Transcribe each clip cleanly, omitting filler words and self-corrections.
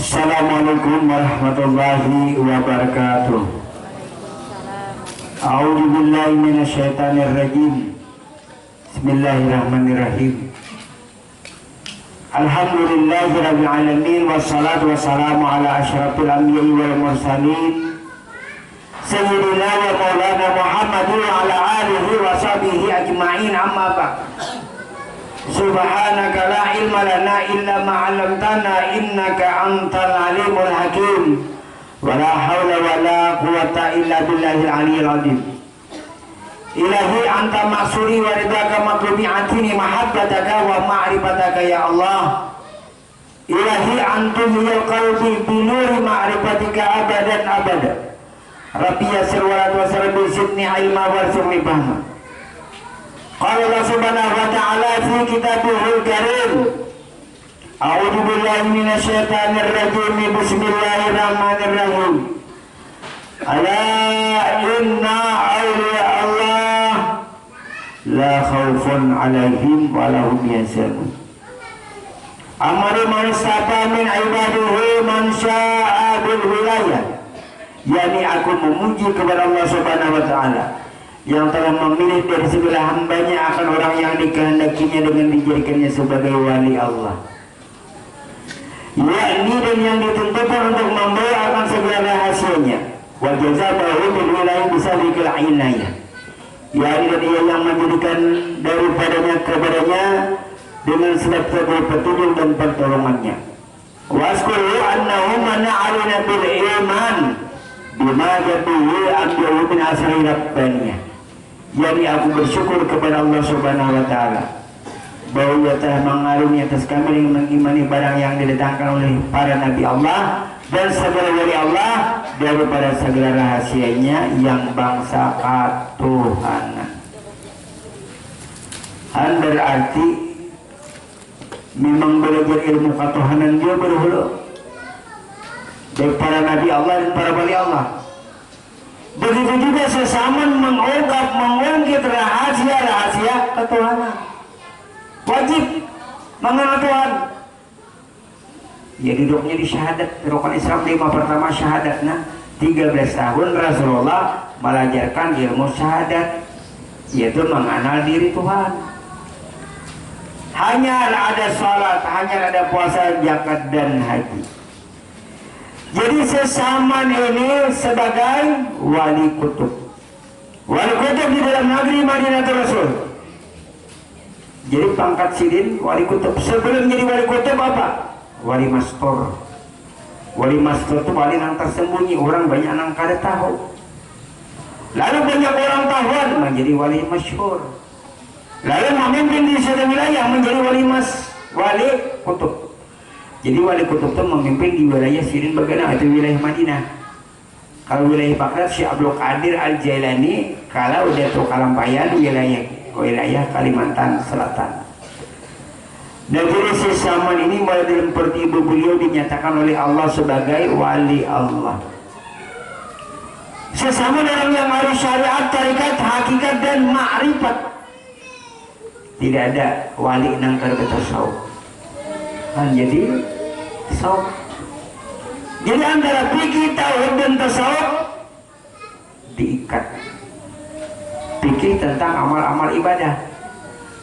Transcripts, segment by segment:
Assalamualaikum warahmatullahi wabarakatuh. A'udzu billahi minasyaitonir rajim. Bismillahirrahmanirrahim. Alhamdulillahirabbil alamin wassalatu wassalamu ala asyrafil anbiya'i wal mursalin sayyidina wa maulana Muhammadin wa ala alihi wa sahbihi ajma'in, amma ba'd. Subhanaka la ilma lana illa ma 'allamtana innaka antal alimul hakim. Wala haula wala quwwata illa billahil aliyyil azim. Ilahi anta maksuri wa ridaka matlubi atini mahabbataka wa ma'rifataka ya Allah. Ilahi antum ya qalbi binuri ma'rifatika abadan abada. Rabbi yassir wa la tu'assir bizidni ilma warzuqni fahma. Qala Allah subhanahu wa ta'ala fi kitabihil karim. A'udzu billahi minasyaitonir rajim. Bismillahirrahmanirrahim. Ala inna awliya Allah la khaufun 'alaihim wa la hum yahzanun. Amara man sapa min ibadihi man syaa bil wilayah. Yani aku memuji kepada Allah subhanahu wa ta'ala yang telah memilih dari sebelah hambanya akan orang yang dikehendakinya dengan dijadikannya sebagai wali Allah, yakni dan yang ditentukan untuk membawa akan segala rahasianya. Wa jazabahu bil wilayah bisabiqil inayah, yakni dan ia yang menjadikan daripadanya kepadanya dengan sebab-sebab petunjuk dan pertolongannya. Waskuru annahu mana'alina bil iman bima jadihi abduhu min asri rabbaniyah. Jadi aku bersyukur kepada Allah subhanahu wa ta'ala bahwa ia telah mengaruni atas kami dengan mengimani barang yang didatangkan oleh para nabi Allah dan segala wali Allah daripada segala rahasianya yang bangsa ketuhanan. Berarti memang belajar ilmu ketuhanan dia berhulu dari para nabi Allah dan para wali Allah. Begitu juga sesama mengungkit rahasia-rahasia ketuhanan. Wajib mengenal Tuhan. Ya duduknya di syahadat, rukun Islam 5 pertama syahadat. Nah, 13 tahun Rasulullah belajarkan ilmu syahadat, yaitu mengenal diri Tuhan. Hanya ada sholat, hanya ada puasa, zakat dan haji. Jadi sesama ini sebagai wali kutub. Wali kutub di dalam negeri Madinatul Rasul. Jadi pangkat sidin wali kutub. Sebelum jadi wali kutub apa? Wali mastor. Wali mastor itu wali yang tersembunyi, orang banyak yang kada tahu. Lalu banyak orang tahuan menjadi wali masyhur. Lalu memimpin di suatu wilayah menjadi wali kutub. Jadi wali kutub itu memimpin di wilayah Sirin Bagana, itu wilayah Madinah. Kalau wilayah Baghdad Syekh Abdul Qadir Al-Jailani, kalau udah tuh Kalampayan wilayah Kalimantan Selatan. Dan jadi sesaman ini mulai dalam pertibu beliau dinyatakan oleh Allah sebagai wali Allah. Sesama orang yang harus syariat, tarikat, hakikat dan ma'rifat. Tidak ada wali nang bertasawuf. Jadi tasawuf. Jadi antara fikih, tauhid dan tasawuf diikat. Fikih tentang amal-amal ibadah,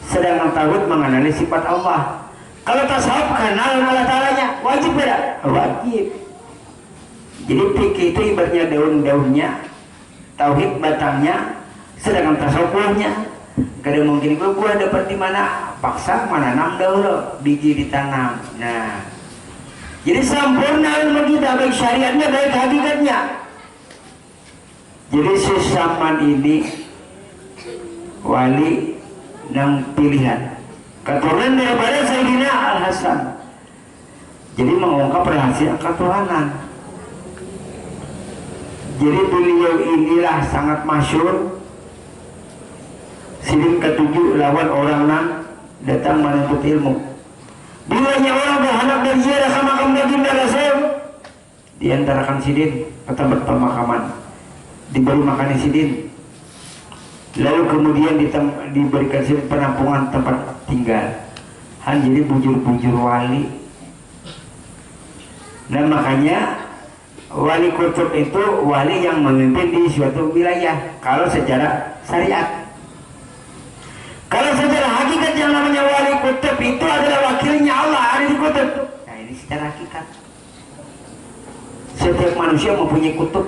sedangkan tauhid mengenali sifat Allah. Kalau tasawuf kenal Allah Ta'alanya, wajib tidak? Wajib. Jadi fikih itu ibaratnya daun-daunnya, tauhid batangnya, sedangkan tasawuf buahnya. Kadang mungkin itu buah dapat di mana? Paksa menanam dahulu, biji ditanam. Nah, jadi sempurna ilmu kita, baik syariatnya baik hakikatnya. Jadi sesaman ini wali yang pilihan keturunan daripada Sayyidina Al-Hasan. Jadi mengungkap rahasia ketuhanan. Jadi beliau inilah sangat masyhur. Sidin ke-7 lawan orang yang datang menuntut ilmu. Bilanya orang berhanap dan ziarah ke makam baginda Rasul, diantarakan sidin ke tempat pemakaman, diberi makan sidin, lalu kemudian diberikan sidin penampungan tempat tinggal. Han jadi bujur-bujur wali. Nah makanya wali kutub itu wali yang memimpin di suatu wilayah kalau secara syariat. Kalau secara hakikat yang namanya wali kutub itu adalah wakilnya Allah ada di kutub. Nah ini secara hakikat. Setiap manusia mempunyai kutub.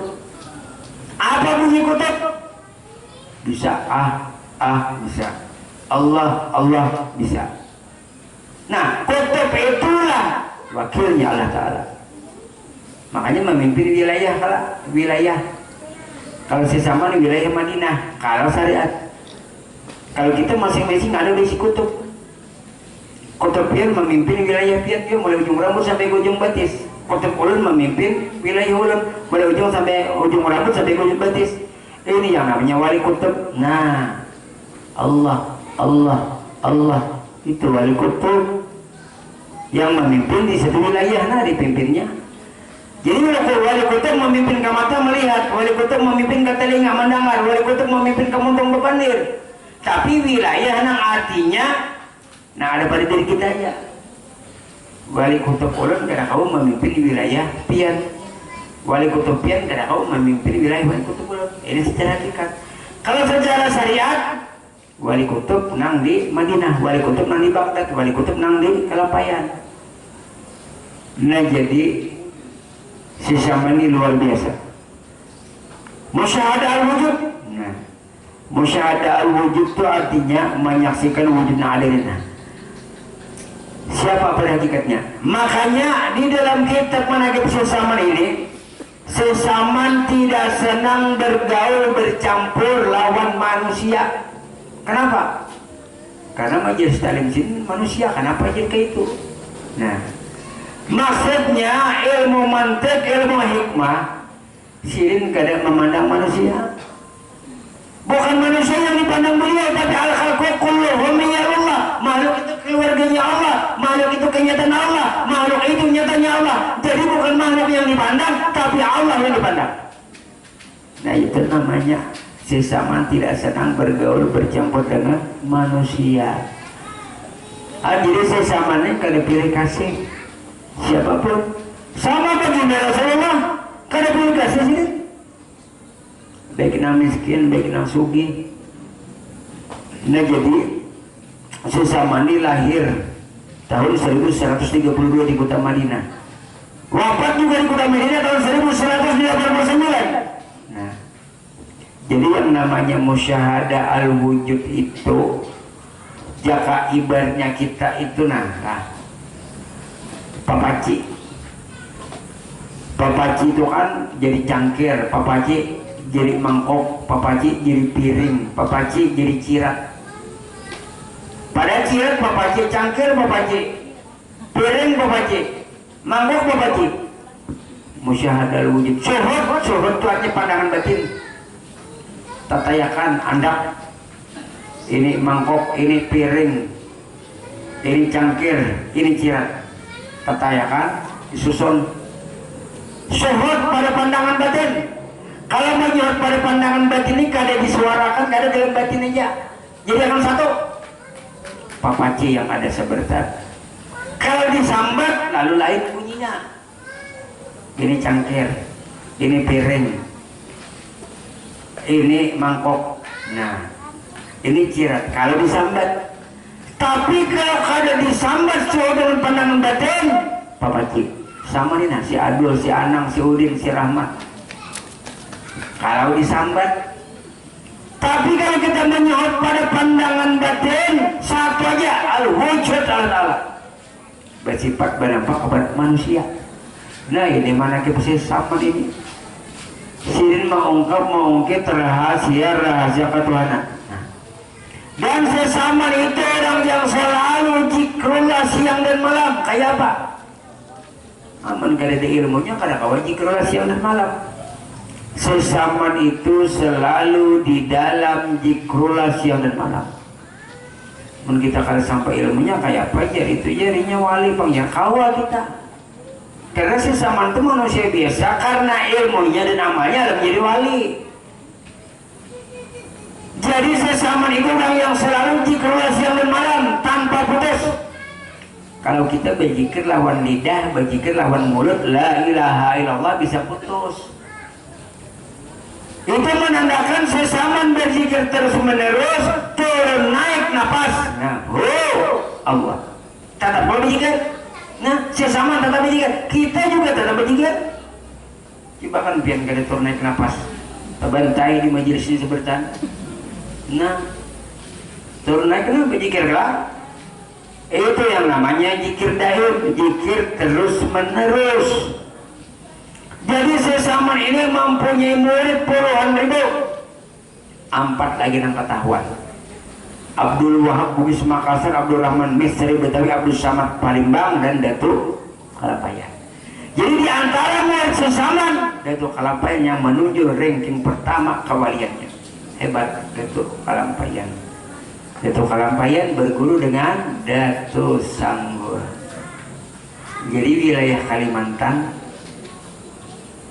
Apa bunyi kutub? Bisa bisa. Allah bisa. Nah kutub itulah wakilnya Allah Ta'ala. Makanya memimpin wilayah. Kalau sesama di wilayah Madinah, kalau syariat. Kalau kita masing-masing ada di si kutub. Kutub pian memimpin wilayah pian dia mulai ujung rambut sampai ujung batis. Kutub ulun memimpin wilayah ulun mulai ujung sampai ujung rambut sampai ujung batis. Ini yang namanya wali kutub. Nah, Allah itu wali kutub yang memimpin di satu wilayah. Nah, dipimpinnya. Jadi wali kutub memimpin ke mata melihat, wali kutub memimpin ke telinga mendengar, wali kutub memimpin ke muntung bepandir. Tapi wilayah nang artinya, nah ada pada diri kita aja. Wali kutub ulun kada kau memimpin di wilayah pian. Wali kutub pian kada kau memimpin wilayah wali kutub ulun. Ini secara hakikat. Kalau secara syariat, wali kutub nang di Madinah, wali kutub nang di Baghdad, wali kutub nang di Kelapayan. Nah jadi sesama ini luar biasa. Musyahadah al-wujud. Nah, musyahadah al-wujud itu artinya menyaksikan wujudnya adanya. Siapa pada hakikatnya? Makanya di dalam kitab manaqib sesaman ini, sesaman tidak senang bergaul bercampur lawan manusia. Kenapa? Karena majelis taklim sini manusia. Kenapa jadi itu? Nah, maksudnya ilmu mantik, ilmu hikmah sirin kada memandang manusia. Bukan manusia yang dipandang beliau, tapi al-khalqu kulluhum min Allah. Makhluk itu keluarganya Allah, makhluk itu kenyataan Allah, makhluk itu nyatanya Allah. Jadi bukan makhluk yang dipandang, tapi Allah yang dipandang. Nah itu namanya sesama tidak senang bergaul bercampur dengan manusia. Jadi sesamanya kada pilih kasih siapapun, sama baginda Rasulullah kada pilih kasih sini. Baik nang miskin, baik nang sugih. Nah jadi sesama ini lahir tahun 1132 di kota Madinah. Wafat juga di kota Madinah tahun 1189. Nah, jadi yang namanya musyahadah al-wujud itu jaka ibaratnya kita itu papaci itu kan jadi cangkir, papaci jadi mangkok, papaci jadi piring, papaci jadi cirat. Pada cirat papaci, cangkir papaci, piring papaci, mangkok papaci. Musyahadah al-wujud. Syuhud itu artinya pandangan batin. Tatayakan, andak. Ini mangkok, ini piring, ini cangkir, ini cirat. Tatayakan, disusun. Syuhud pada pandangan batin. Kalau menyuhud pada pandangan batin ini kada disuarakan, kada dalam batin aja. Jadi akan satu. Papaci yang ada sebentar. Kalau disambat lalu lain bunyinya. Ini cangkir, ini piring, ini mangkok. Nah, ini cirat. Kalau disambat. Tapi kalau kada disambat syuhud dengan pandangan batin, papaci. Sama nih si Adul, si Anang, si Udin, si Rahmat. Kalau disambat. Tapi kalau kita menyuhud pada pandangan batin, satu aja al-wujud Allah bersifat berdampak kepada manusia. Nah ini mana kita sama ini sirin mengungkit rahasia ketuhanan. Dan sesama itu orang yang selalu zikrullah siang dan malam. Kayak apa? Aman kada ada ilmunya, kada kawan zikrullah siang dan malam. Sesaman itu selalu di dalam zikrullah siang dan malam. Mun kita kada sampai ilmunya kayak apa aja itu jadinya wali panggil kawa kita. Karena sesaman itu manusia biasa, karena ilmunya dan amalnya ada menjadi wali. Jadi sesaman itu orang yang selalu zikrullah siang dan malam tanpa putus. Kalau kita berzikir lawan lidah, berzikir lawan mulut, la ilaha illallah, bisa putus. Itu menandakan sesaman berzikir terus menerus, turun naik nafas. Nah, Allah. Tetap boleh berzikir. Nah, sesaman tetap berzikir. Kita juga tetap berzikir. Coba kan biar kada turun naik nafas. Terbantai di majelis ini sebertan. Nah, turun naik kan berzikir lah. Itu yang namanya zikir daim, zikir terus menerus. Jadi sesaman ini mempunyai murid puluhan ribu. 4 lagi yang ketahuan. Abdul Wahab Bugis Makassar, Abdul Rahman Misri Betawi, Abdul Samad Palembang, dan Datuk Kalapayan. Jadi di antara murid sesaman, Datuk Kalapayan yang menuju ranking pertama kewaliannya. Hebat Datuk Kalapayan. Datuk Kalampayan berguru dengan Datuk Sanggur. Jadi wilayah Kalimantan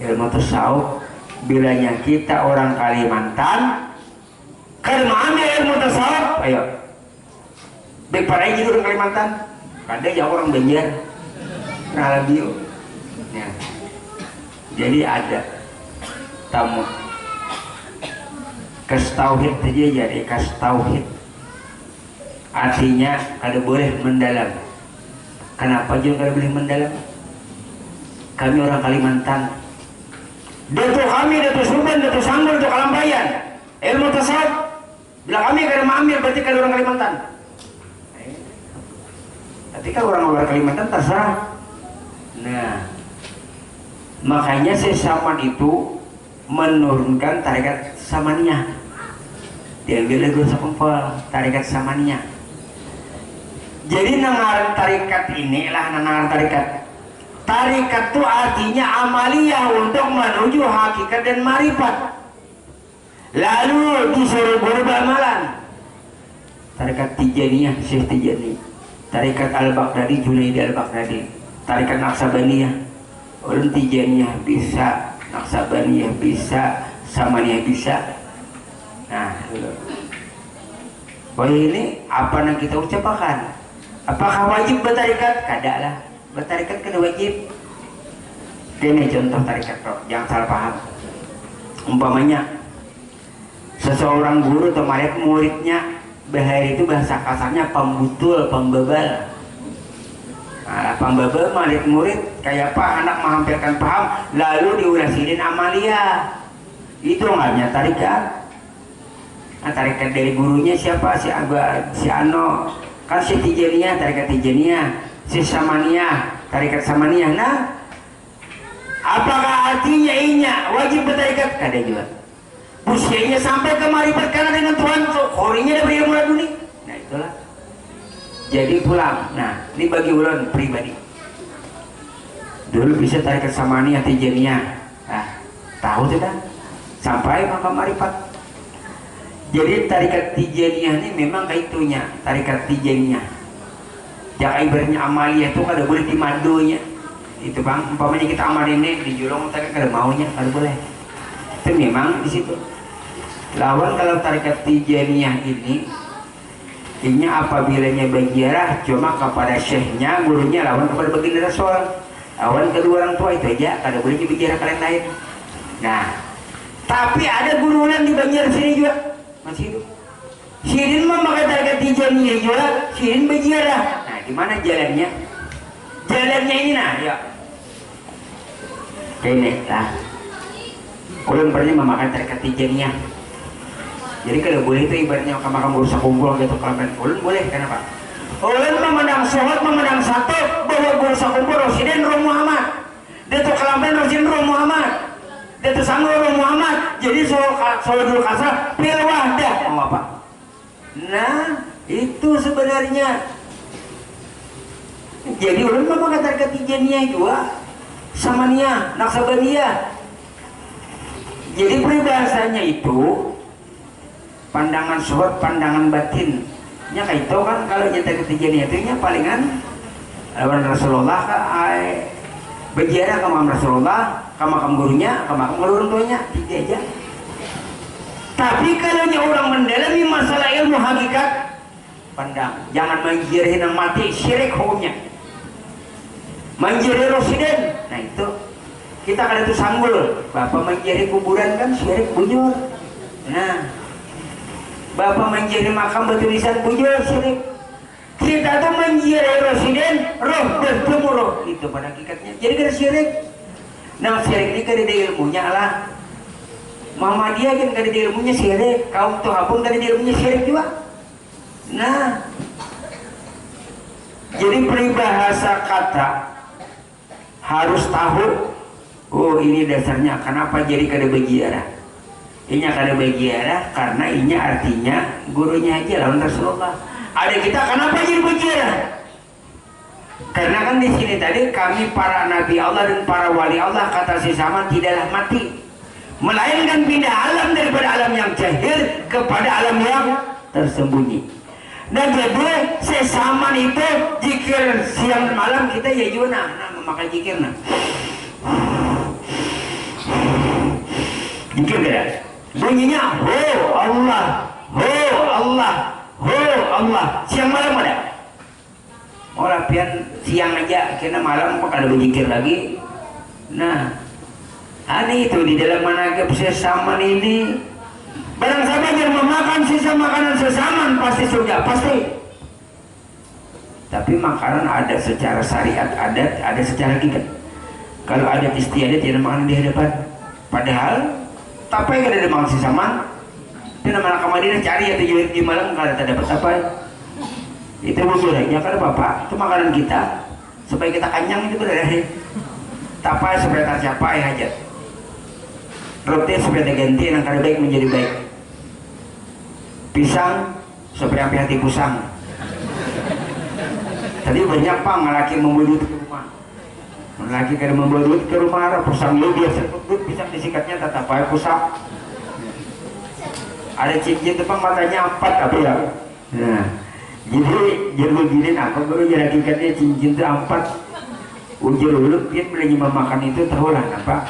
ilmu tasawuf, bilanya kita orang Kalimantan kalau mau ambil ilmu tasawuf, ayo baik para juga orang Kalimantan, ada yang orang Banjar Ngalabio ya. Jadi ada tamu kastauhid saja, jadi kastauhid artinya kada boleh mendalam. Kenapa juga kada boleh mendalam? Kami orang Kalimantan, Datuk kami, Datuk Sultan, Datuk Sanggur, Datuk Kalampayan, ilmu tasawuf bila kami kada mengambil, berarti kada orang Kalimantan. Tapi kalau orang luar Kalimantan terserah. Nah, makanya sesaman itu menurunkan tarikat Samaniyah. Diambil lagi sekumpul tarikat Samaniyah. Jadi nangaran tarikat inilah nangaran tarikat. Tarikat itu artinya amaliyah untuk menuju hakikat dan marifat. Lalu disuruh beramalan. Tarikat Tijaniyah, Syekh Tijani. Tarikat Al-Baghdadi, Junaidi Al-Baghdadi. Tarikat Naqsabaniyah, ulun Tijaniyah bisa, Naqsabaniyah bisa, Samaniyah bisa. Nah, bahwa ini apa yang kita ucapkan? Apakah wajib bertarikat? Kada lah. Bertarikat kada wajib. Ini contoh tarikat, jangan salah paham. Umpamanya seseorang guru atau muridnya bahari itu bahasa kasarnya pembutul, pembebal. Nah, pembebal murid kayak apa anak menghampirkan paham lalu diulasidin amalia. Itu namanya tarikat. Nah, tarikat dari gurunya siapa? Si Ano. Kan si Tijaniyah, tarikat Tijaniyah. Si Samaniyah, tarikat Samaniyah. Nah, apakah artinya inya wajib bertarikat? Kada juga. Usianya sampai ke marifat karena dengan Tuhan, korinya dari ilmu laduni. Nah, itulah. Jadi pulang. Nah, ini bagi ulun pribadi. Dulu bisa tarikat Samaniyah, Tijaniyah. Nah, tahu sudah. Sampai maka marifat. Jadi tarikat Tijaniyah ini memang kayak itunya, tarikat Tijaniyah. Jaka ibaratnya amaliyah itu kada boleh dimandunya. Itu bang, umpamanya kita amal ini dijulung, tapi kada maunya, kada boleh. Itu memang di situ. Lawan kalau tarikat Tijaniyah ini apabila berziarah cuma kepada syekhnya, gurunya, lawan kepada baginda Rasul. Lawan kedua orang tua itu aja, kada boleh berziarah kalian lain. Nah, tapi ada guru yang di Banjar sini juga masih hidup. Sirin memakai tarikat Tijaniyah juga, sirin berziarah. Nah, gimana jalannya? Jalannya ini nah, ya. Ini lah. Ulun pernah memakai tarikat Tijaniyah. Jadi kalau boleh itu ibaratnya makam rusak kumpul gitu kalau ulun boleh, kenapa? Ulun memandang sholat, memandang satu bahwa rusak kumpul Rasulullah Roh Muhammad. Datuk Kalampayan Rasulullah Roh Muhammad. Datuk Sanggur Roh Muhammad. Jadi Saudul Kasar pil wahdah. Mau apa? Nah, itu sebenarnya. Jadi ulun memakai tarikat Tijaniyah juga, Samaniyah, Naqsabaniyah. Jadi peribahasanya itu pandangan sholat, pandangan batin. Nya kayak itu kan kalau nyata Tijaniyah itu nya palingan lawan Rasulullah berziarah ke makam Rasulullah, ke makam gurunya, ke makam orang tuanya, tiga aja. Tapi kalau orang mendalami masalah ilmu hakikat, pandang, jangan menziarahin yang mati, syirik hukumnya. manjeri residen. Nah itu kita kada tuh sanggul, bapak manjeri kuburan kan syirik bujur. Nah bapak manjeri makam bertulisan bujur syirik. Kita tuh manjeri residen roh bertemu roh itu pada hakikatnya jadi kada syirik. Nah syirik ini kada ada ilmunya lah. Muhammadiyah kan kada ada ilmunya syirik, kaum Toha pun kada ada ilmunya syirik juga. Nah jadi peribahasa kata harus tahu. Oh ini dasarnya kenapa jadi kada bagiara. Inya kada bagiara karena inya artinya gurunya aja lawan Rasulullah. Ada kita kenapa jadi bagiara? Karena kan di sini tadi kami para nabi Allah dan para wali Allah kata si Saman tidaklah mati, melainkan pindah alam daripada alam yang jahil kepada alam yang tersembunyi. Dan jadi sesaman itu jikir siang malam kita ya juga memakai jikir jikir kada bunyinya ho Allah ho Allah ho Allah siang malam ada orang pian siang aja kena malam kok ada berzikir lagi. Nah aneh itu di dalam manakib sesaman ini barang siapa yang memakan sisa makanan sesaman pasti surga pasti. Tapi makanan ada secara syariat adat, ada secara hakikat. Kalau adat istiadat tidak makan di hadapan. Padahal tapi yang ada makan sesaman itu nama Madinah cari atau di malam kalau tak dapat apa itu wujudnya karena bapak itu makanan kita supaya kita kenyang itu berada tapai supaya tak capai hajat roti supaya diganti yang kada baik menjadi baik, pisang supaya hati pusang. Tadi banyak pang laki membawa duit ke rumah, laki kada membawa duit ke rumah pusang lu biasa duit pisang disikatnya tetap baik pusang. Ada cincin itu pang matanya 4 apa ya. Nah jadi begini apa baru jadi hakikatnya cincin itu 4 ujar dulu pian beli makan itu tahu lah apa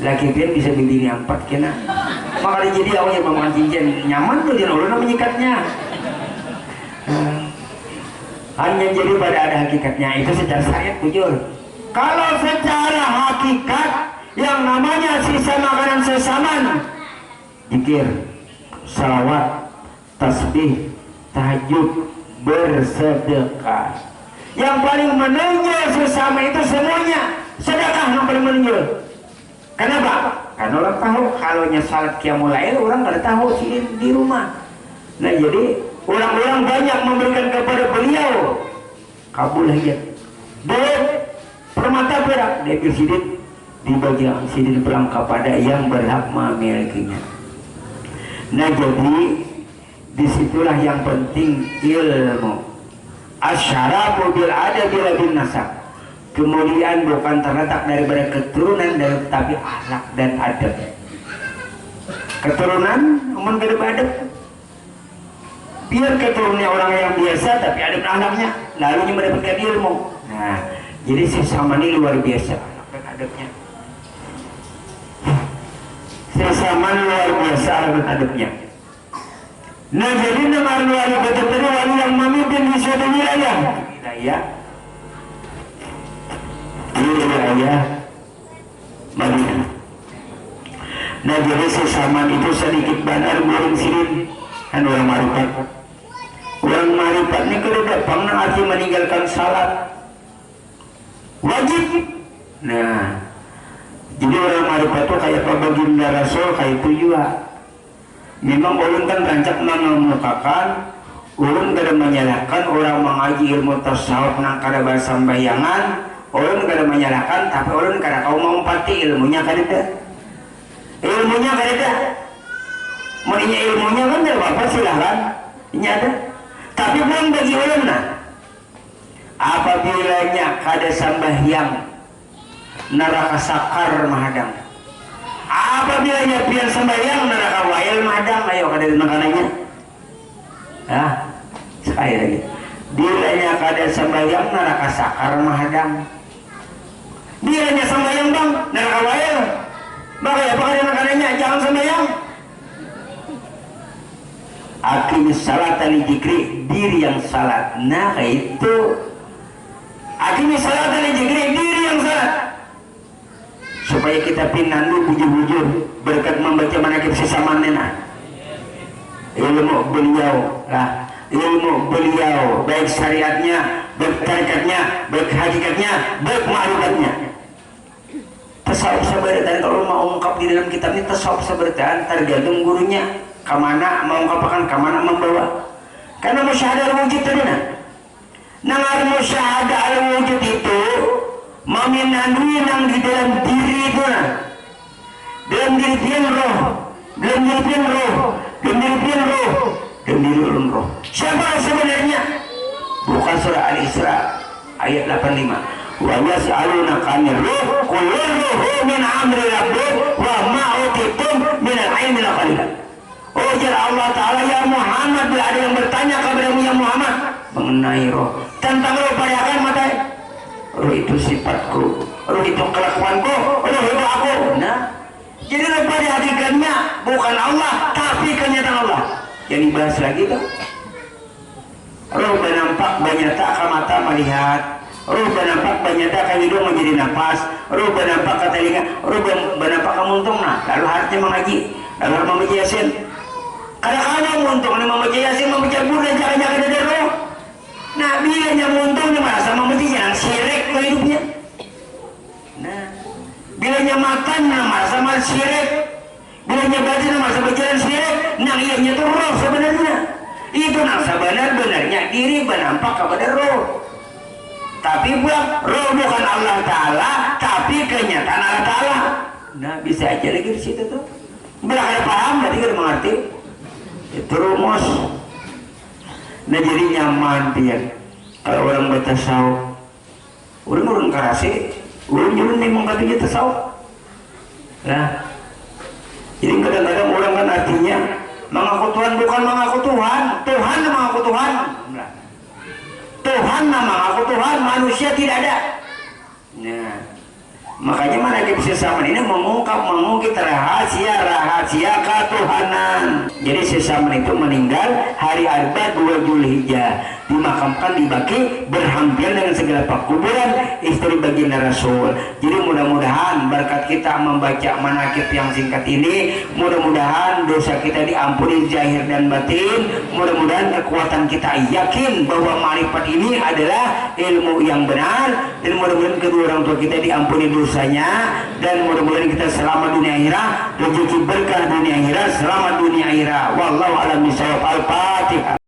laki pian bisa beli 4 kena makanya jadi awalnya memakan cincin nyaman tuh dia ulun menyikatnya. Hanya jadi pada ada hakikatnya itu secara syariat bujur. Kalau secara hakikat yang namanya sisa makanan sesaman zikir, salawat, tasbih, tahajud, bersedekah. Yang paling menonjol sesama itu semuanya sedekah yang paling menonjol. Kenapa? Karena orang tahu kalau salat qiyamul lail orang nggak tahu sih di rumah. Nah jadi orang-orang banyak memberikan kepada beliau kabul hajat. Duit permata perak dia sidin dibagi sidin perang kepada yang berhak memilikinya. Nah jadi disitulah yang penting ilmu asyarafu bil adab bil nasab. Kemudian bukan terletak daripada keturunan tapi akhlak dan adab. Keturunan umum kada adab biar keturunannya orang yang biasa tapi adab akhlaknya lalu mendapatkan ilmu. Nah jadi sesama ini luar biasa akhlak dan adabnya. Sesama luar biasa akhlak dan adabnya. Nah jadi nama wali betul-betul wali yang memimpin di suatu wilayah Madinah. Nah jadi sesaman itu sedikit benar muring sirin kan orang marifat. Orang marifat ini kada pernah arti meninggalkan salat wajib. Nah jadi orang marifat itu kayak baginda Rasul kayak itu juga. Memang ulun kan rancak mengemukakan ulun kada menyalahkan orang mengaji ilmu tasawuf nang kada bersambayangan. Ulun kada menyalahkan tapi ulun kada kau mengumpati ilmunya kada ada. Ilmunya kada ada. Maunya ilmunya kan tidak apa silahkan. Ini ada. Tapi belum bagi ulun nah. Apabila kada sambahyang neraka sakar mahadang. Apabila pian sembahyang neraka wail madang ayo kada makanannya. Ah, sekali lagi. Bilanya kada sembahyang neraka sakar mahadang. Bilanya sembahyang bang neraka wail. Maka apa kada makanannya jangan sembahyang. Aqimis salat li dzikri diri yang salat. Nah itu akimi salat dan jaga diri yang salat. Supaya kita pinandu bujur-bujur berkat membaca manaqib sesamanena. Ilmu beliau lah, ilmu beliau baik syariatnya, baik tarikatnya, baik hakikatnya, baik ma'rifatnya. Tasawuf sabaratan kalau mau ungkap di dalam kitab ini tasawuf sabaratan tergantung gurunya kemana mau ungkapkan, kemana membawa. Karena musyahadah al-wujud tadi nang musyahadah al-wujud itu meminandui nang di dalam diri itu dalam diri pian roh, dalam diri pian roh, dalam diri pian roh, dalam diri ulun roh. Siapa sebenarnya? Bukan surah Al-Isra ayat 85. Wa yas'alunaka 'anir ruh qul ruhu min amri rabbik wa ma utitum min al-'ilmi illa qalilan. Oh jalla Allah Ta'ala, ya Muhammad, bila ada yang bertanya kepadamu ya Muhammad mengenai roh, tentang roh perhatikan mata. Roh itu sifatku, roh itu kelakuanku, roh itu aku. Nah, jadi roh pada hakikatnya bukan Allah tapi kenyataan Allah. Yang dibahas lagi tuh roh bernampak banyata ka mata melihat, roh bernampak banyata ka hidung menjadi nafas, roh bernampak ka telinga, roh bernampak ka muntung. Nah, lalu harusnya mengaji, lalu harus membaca Yasin. Kadang-kadang muntung ini membaca Yasin, membaca Burda, jaga-jaga dari roh. Nah, bilanya muntung ini merasa membaca yang syirik ke hidupnya. Nah, bilanya makan nah merasa mal syirik, bilanya baca nah merasa berjalan syirik. Nah, ianya itu roh sebenarnya. Itu nah sebenar-benarnya diri bernampak kepada roh. Tapi pula roh bukan Allah Ta'ala tapi kenyataan Allah Ta'ala. Nah, bisa aja lagi di situ tuh. Bila kada paham berarti kada mengerti. Itu rumus. Nah, jadi nyaman dia kalau orang bertasawuf. Orang karasi, orang memang katanya tasawuf. Nah, jadi kadang-kadang orang kan artinya mengaku Tuhan bukan mengaku Tuhan, Tuhan mengaku Tuhan. Tuhan mengaku Tuhan, manusia tidak ada. Nah, makanya manaqib sesaman ini mengungkit rahasia ketuhanan. Jadi sesaman itu meninggal hari Arba 2 Zulhijjah, dimakamkan di Baqi berhampiran dengan segala kuburan istri baginda Rasul. Jadi mudah-mudahan berkat kita membaca manaqib yang singkat ini, mudah-mudahan dosa kita diampuni zahir dan batin. Mudah-mudahan kekuatan kita yakin bahwa ma'rifat ini adalah ilmu yang benar, dan mudah-mudahan kedua orang tua kita diampuni dosanya, dan mudah-mudahan kita selamat dunia akhirat, rezeki berkah dunia akhirat, selamat dunia akhirat. Wallahu a'lam bishawab. Al-Fatihah.